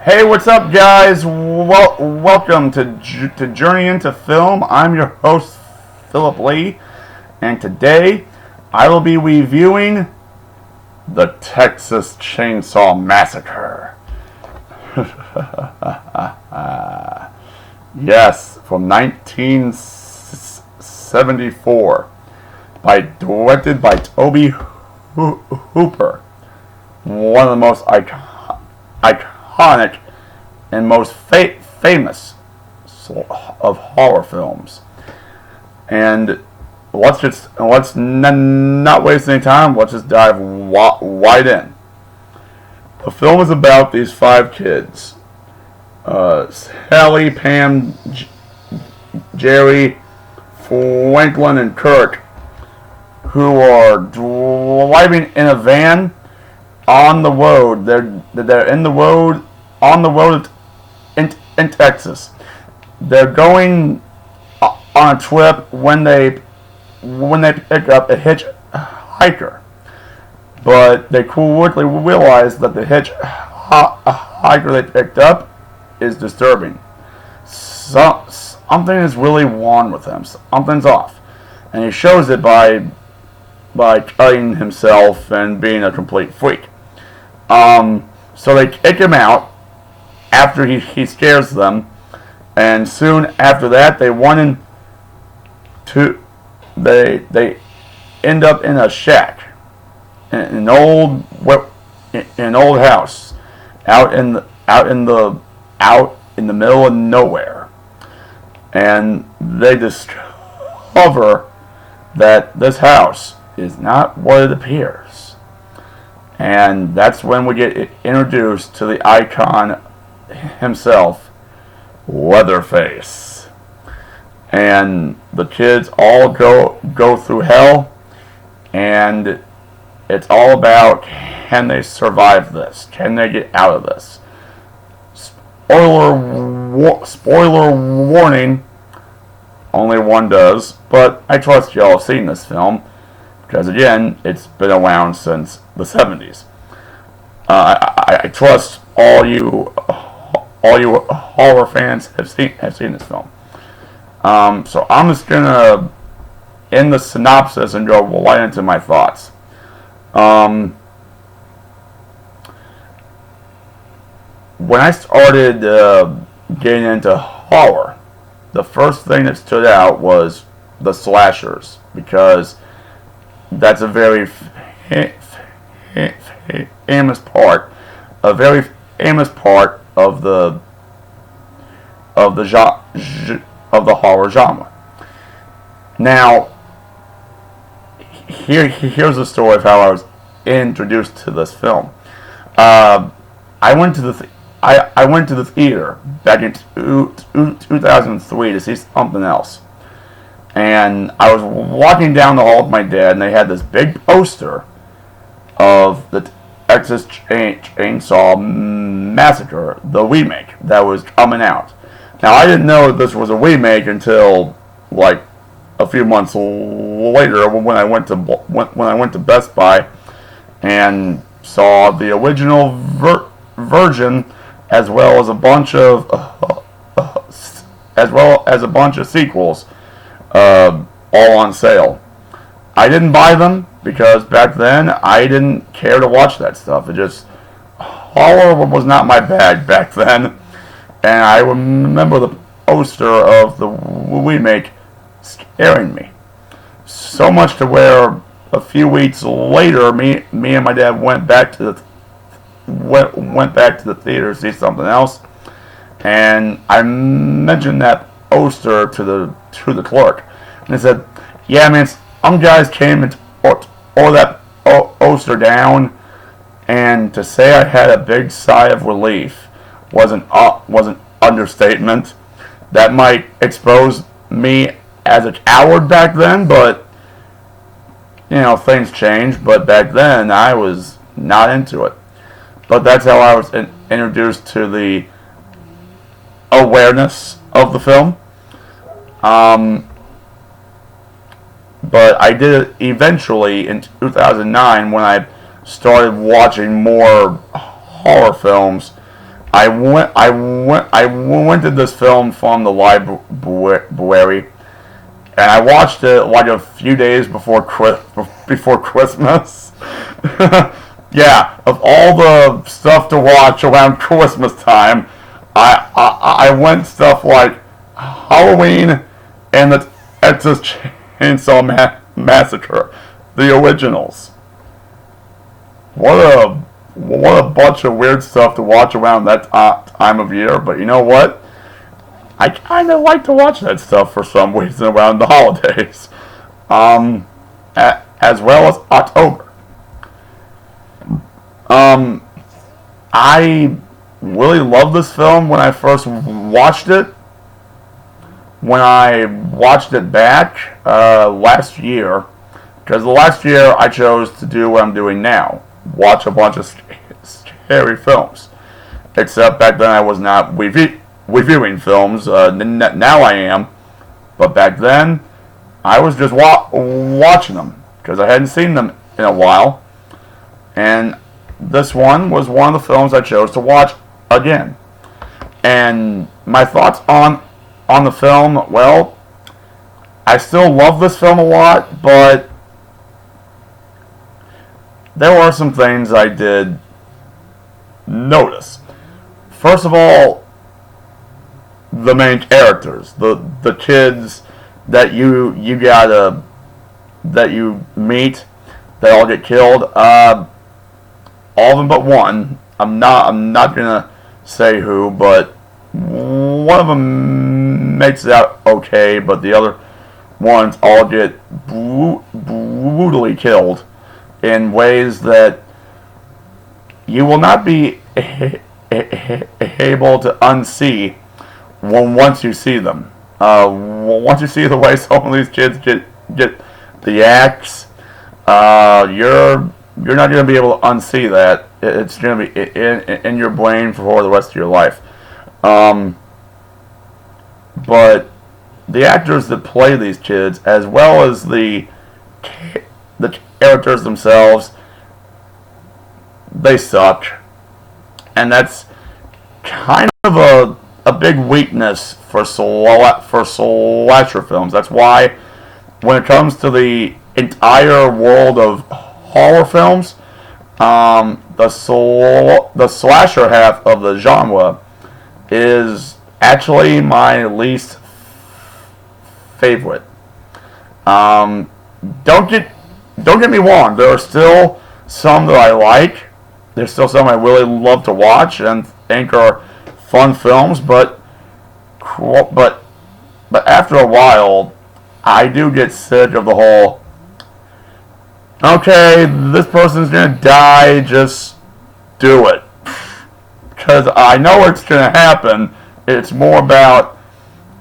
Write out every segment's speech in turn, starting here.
Hey, what's up, guys? Welcome to Journey into Film. I'm your host, Philip Lee, and today I will be reviewing the Texas Chainsaw Massacre. Yes, from 1974, directed by Tobe Hooper, one of the most iconic and most famous of horror films. And let's not waste any time. Let's just dive right in. The film is about these five kids: Sally, Pam, Jerry, Franklin, and Kirk, who are driving in a van on the road. They're in the road on the road in Texas. They're going on a trip when they pick up a hitchhiker, but they quickly realize that the hitchhiker they picked up is disturbing. Something is really wrong with him. Something's off, and he shows it by cutting himself and being a complete freak. So they kick him out after he scares them, and soon after that they they end up in a shack, in an old house, out in the middle of nowhere, and they discover that this house is not what it appears. And that's when we get introduced to the icon himself, Leatherface. And the kids all go through hell, and it's all about, can they survive this? Can they get out of this? Spoiler warning, only one does, but I trust y'all have seen this film, because again, it's been around since the 70s. I trust all you horror fans have seen this film. So I'm just gonna end the synopsis and go right into my thoughts. When I started getting into horror, the first thing that stood out was the slashers, because that's a very famous part of the horror genre. Now, here's the story of how I was introduced to this film. I went to the theater back in 2003 to see something else. And I was walking down the hall with my dad, and they had this big poster of the Texas Chainsaw Massacre, the remake that was coming out. Now, I didn't know that this was a remake until like a few months later, when I went to Best Buy and saw the original version, as well as a bunch of sequels, all on sale. I didn't buy them because back then I didn't care to watch that stuff. Horror was not my bag back then, and I remember the poster of the remake scaring me so much to where a few weeks later, me and my dad went back to the theater to see something else, and I mentioned that poster to the clerk, and they said, "Yeah, man, some guys came and tore that poster down." And to say I had a big sigh of relief was an understatement. That might expose me as a coward back then, but things change. But back then I was not into it. But that's how I was introduced to the awareness of the film. But I did it eventually in 2009 when I started watching more horror films. I rented this film from the library, and I watched it like a few days before Christmas. Yeah, of all the stuff to watch around Christmas time, I went stuff like Halloween and the Texas Chainsaw Massacre, the originals. What a bunch of weird stuff to watch around that time of year. But you know what? I kind of like to watch that stuff for some reason around the holidays, as well as October. I really loved this film when I first watched it. When I watched it back last year, because the last year I chose to do what I'm doing now, watch a bunch of scary films. Except back then I was not reviewing films. Now I am, but back then I was just watching them because I hadn't seen them in a while, and this one was one of the films I chose to watch again. And my thoughts on the film, well, I still love this film a lot, but there were some things I did notice. First of all, the main characters, the kids that you meet, they all get killed. All of them but one. I'm not gonna say who, but one of them makes it out okay, but the other ones all get brutally killed in ways that you will not be able to unsee once you see them. Once you see the way some of these kids get the axe, you're not going to be able to unsee that. It's going to be in your brain for the rest of your life. But the actors that play these kids, as well as the characters themselves, they suck. And that's kind of a big weakness for slasher films. That's why when it comes to the entire world of horror films, the slasher half of the genre is actually my least favorite. Don't get me wrong. There are still some that I like. There's still some I really love to watch and think are fun films, but after a while, I do get sick of the whole, okay, this person's gonna die, just do it. Because I know it's gonna happen. It's more about,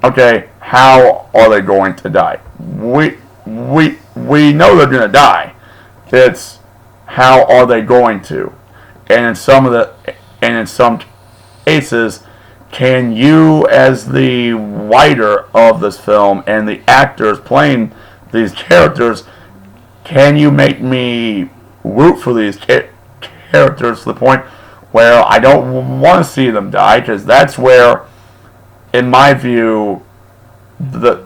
okay, how are they going to die? We know they're gonna die. It's how are they going to? And in some cases, can you, as the writer of this film and the actors playing these characters, can you make me root for these characters to the point where I don't want to see them die? Because that's where, in my view, the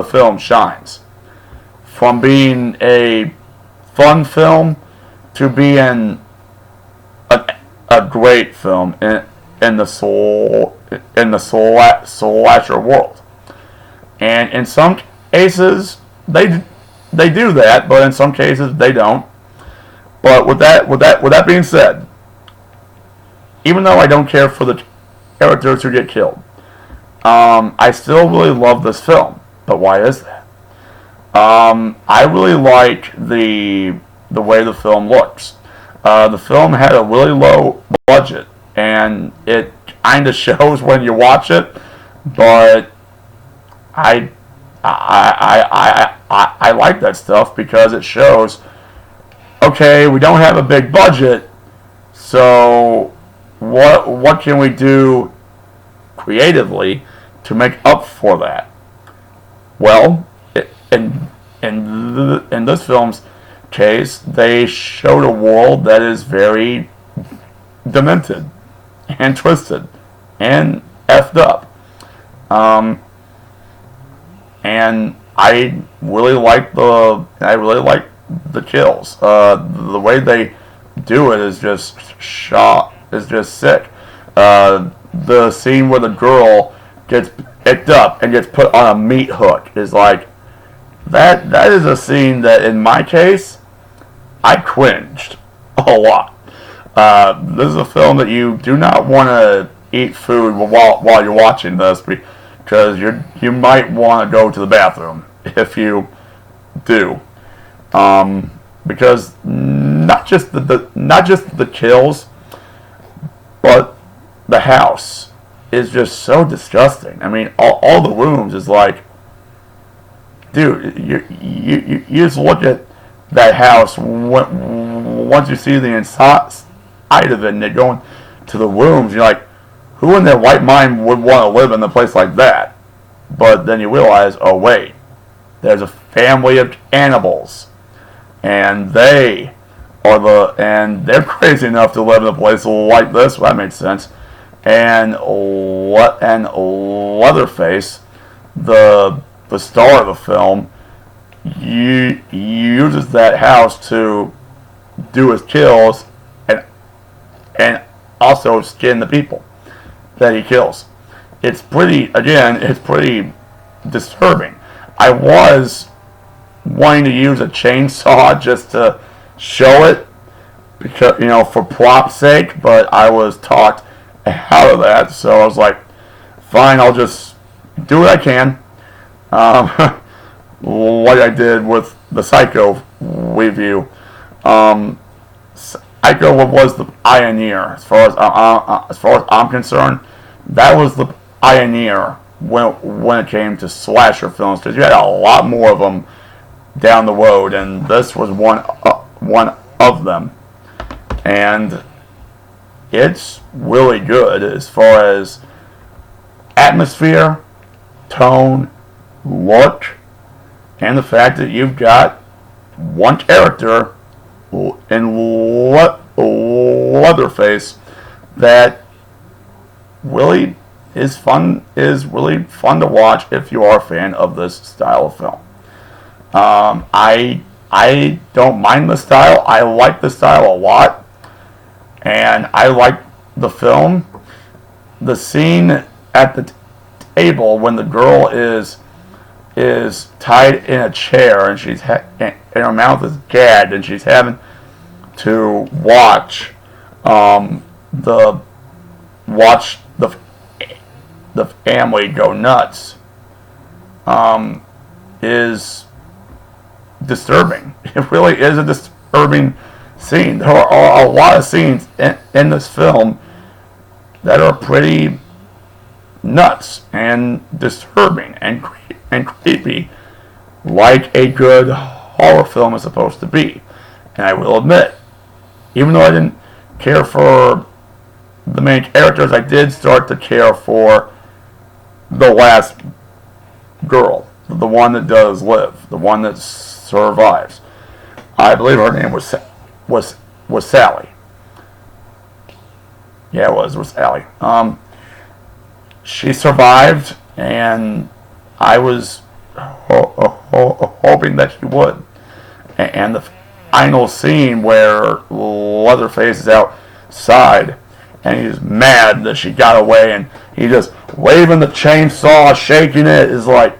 film shines. From being a fun film to being a great film in the slasher world. And in some cases they do that, but in some cases they don't. But with that being said, even though I don't care for the characters who get killed, I still really love this film. But why is that? I really like the way the film looks. The film had a really low budget, and it kind of shows when you watch it. But I like that stuff because it shows, okay, we don't have a big budget, so what can we do creatively to make up for that? Well, in this film's case, they showed a world that is very demented, and twisted and effed up. And I really like the kills. The way they do it is just sick. The scene where the girl gets picked up and gets put on a meat hook is like that is a scene that in my case I cringed a lot. This is a film that you do not want to eat food while you're watching this, because you might want to go to the bathroom if you do. Because not just the kills, but the house is just so disgusting. I mean, all the rooms is like, dude, you just look at that house once you see the inside of it, and you're going to the rooms, you're like, who in their right mind would want to live in a place like that? But then you realize, oh wait, there's a family of cannibals, and they're crazy enough to live in a place like this. Well, that makes sense. And Leatherface, the star of the film, uses that house to do his kills and also skin the people that he kills. It's pretty disturbing. I was wanting to use a chainsaw just to show it, because, for prop's sake, but I was talked out of that, so I was like, fine, I'll just do what I can. Like I did with the Psycho review. Psycho was the pioneer, as far as I'm concerned. That was the pioneer when it came to slasher films, because you had a lot more of them down the road, and this was one of them. And it's really good as far as atmosphere, tone, look, and the fact that you've got one character in Leatherface that really is really fun to watch if you are a fan of this style of film. I don't mind the style. I like the style a lot, and I like the film. The scene at the table when the girl is tied in a chair and and her mouth is gagged, and she's having to watch the family go nuts, is disturbing. It really is a disturbing scene. There are a lot of scenes in this film that are pretty nuts and disturbing and creepy, like a good horror film is supposed to be. And I will admit, even though I didn't care for the main characters, I did start to care for the last girl, the one that does live, the one that survives. I believe her name was Sally. Yeah, it was Sally. She survived, and I was hoping that she would. And the final scene where Leatherface is outside, and he's mad that she got away, and he's just waving the chainsaw, shaking it, is like,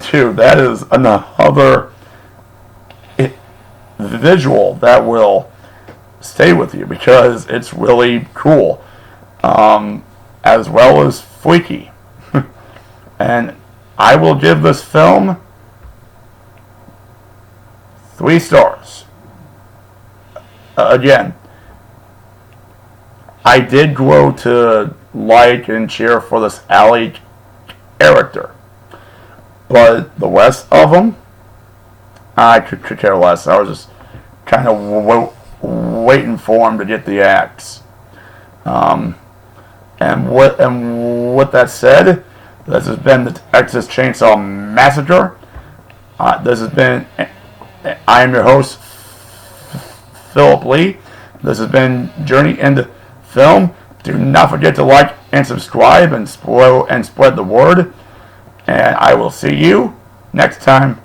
dude, that is another visual that will stay with you, because it's really cool, as well as freaky. And I will give this film 3 stars. Again, I did grow to like and cheer for this Allie character, but the rest of them, I could care less. I was just kind of waiting for him to get the axe. And with that said, this has been the Texas Chainsaw Massacre. This has been, I am your host, Philip Lee. This has been Journey into Film. Do not forget to like and subscribe and spread the word. And I will see you next time.